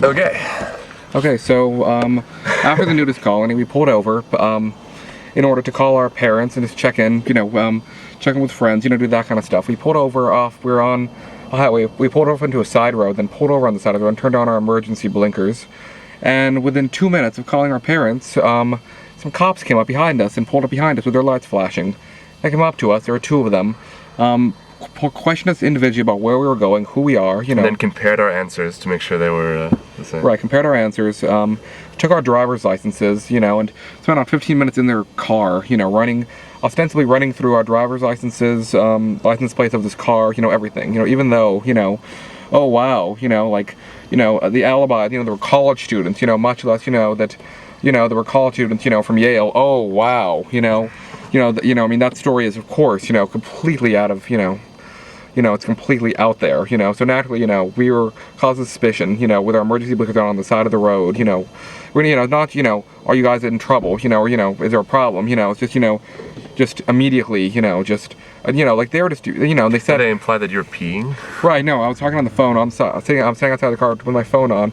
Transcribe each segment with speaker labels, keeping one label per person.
Speaker 1: Okay, so after the nudist colony, we pulled over in order to call our parents and just check in, check in with friends, do that kind of stuff. We pulled over we were on a highway. We pulled over into a side road, then pulled over on the side of the road and turned on our emergency blinkers. And within 2 minutes of calling our parents, some cops came up behind us and pulled up behind us with their lights flashing. They came up to us. There were two of them. Questioned us individually about where we were going, who we are,
Speaker 2: And then compared our answers to make sure they were the same.
Speaker 1: Right, compared our answers, took our driver's licenses, and spent about 15 minutes in their car, ostensibly running through our driver's licenses, license plates of this car, everything, even though, oh wow, the alibi, they were college students, much less, that, there were college students, from Yale, oh wow, I mean, that story is, of course, completely out of, it's completely out there, so naturally, we were caused suspicion, with our emergency blinkers on the side of the road, we're, not, are you guys in trouble, or, is there a problem, it's just, just immediately, like they were just, they said.
Speaker 2: Did they imply that you're peeing?
Speaker 1: Right, no, I was talking on the phone, I'm sitting outside the car with my phone on.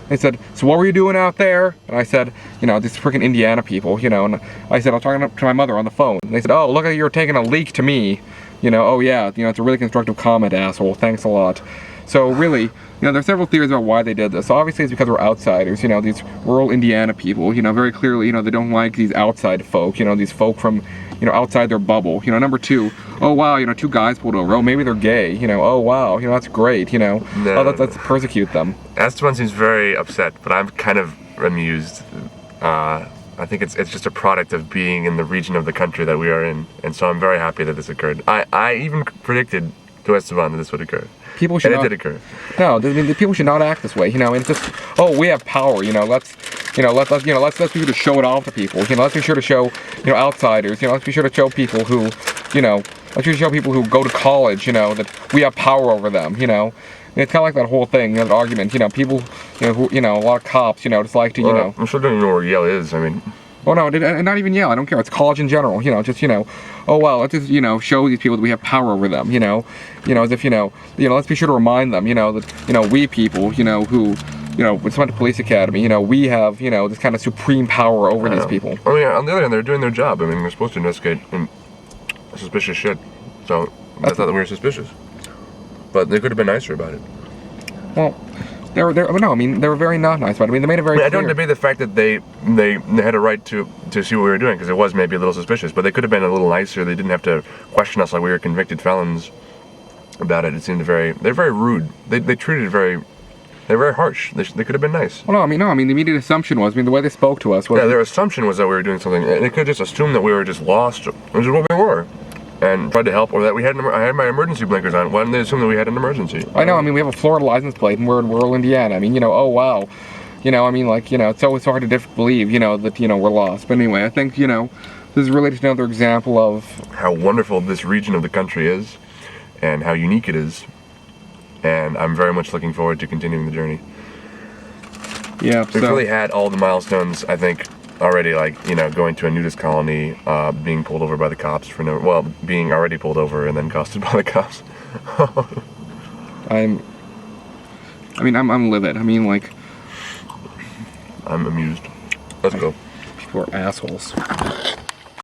Speaker 1: They said, so what were you doing out there? And I said, these freaking Indiana people, and I said, I was talking to my mother on the phone. And they said, oh, look like you're taking a leak to me. Oh yeah, it's a really constructive comment, asshole, thanks a lot. So really, there's several theories about why they did this. Obviously it's because we're outsiders, these rural Indiana people, very clearly, they don't like these outside folk, these folk from, outside their bubble. Number two, oh wow, two guys pulled over, oh maybe they're gay, oh wow, that's great,
Speaker 2: No,
Speaker 1: oh, let's persecute them.
Speaker 2: Esteban seems very upset, but I'm kind of amused. I think it's just a product of being in the region of the country that we are in, and so I'm very happy that this occurred. I even predicted to Esteban that this would occur.
Speaker 1: People should
Speaker 2: and
Speaker 1: not,
Speaker 2: it did occur.
Speaker 1: No, I mean, the people should not act this way. It's just, oh, we have power. Let's be sure to show it off to people. Let's be sure to show, outsiders. Let's be sure to show people who, let's be sure to show people who go to college. That we have power over them. It's kind of like that whole thing, that argument. People, who, a lot of cops, just like to,
Speaker 2: I'm sure they don't know where Yale is. I mean.
Speaker 1: Oh no, not even Yale, I don't care, it's college in general, just, oh well, let's just, show these people that we have power over them, as if, let's be sure to remind them, that, we people, who, went to police academy, we have, this kind of supreme power over these people.
Speaker 2: I mean, on the other hand, they're doing their job. I mean, they're supposed to investigate suspicious shit, so I thought that we were suspicious. But they could have been nicer about it.
Speaker 1: Well, they were very not nice about it. I mean, they made it very clear.
Speaker 2: I don't debate the fact that they had a right to see what we were doing, because it was maybe a little suspicious, but they could have been a little nicer. They didn't have to question us like we were convicted felons about it. It seemed they're very rude. They treated it they're very harsh. They could have been nice.
Speaker 1: Well, no, the immediate assumption was, the way they spoke to us was...
Speaker 2: Yeah, their assumption was that we were doing something, and they could have just assumed that we were just lost, which is what we were. And tried to help, or that I had my emergency blinkers on. Why didn't they assume that we had an emergency?
Speaker 1: I know, we have a Florida license plate and we're in rural Indiana. Oh wow. It's always hard to believe, that, we're lost. But anyway, I think, this is related to another example of
Speaker 2: how wonderful this region of the country is and how unique it is. And I'm very much looking forward to continuing the journey.
Speaker 1: Yeah,
Speaker 2: We've really had all the milestones, I think, already, going to a nudist colony, being pulled over by the cops being already pulled over and then accosted by the cops.
Speaker 1: I'm livid.
Speaker 2: I'm amused. Let's go.
Speaker 1: People are assholes.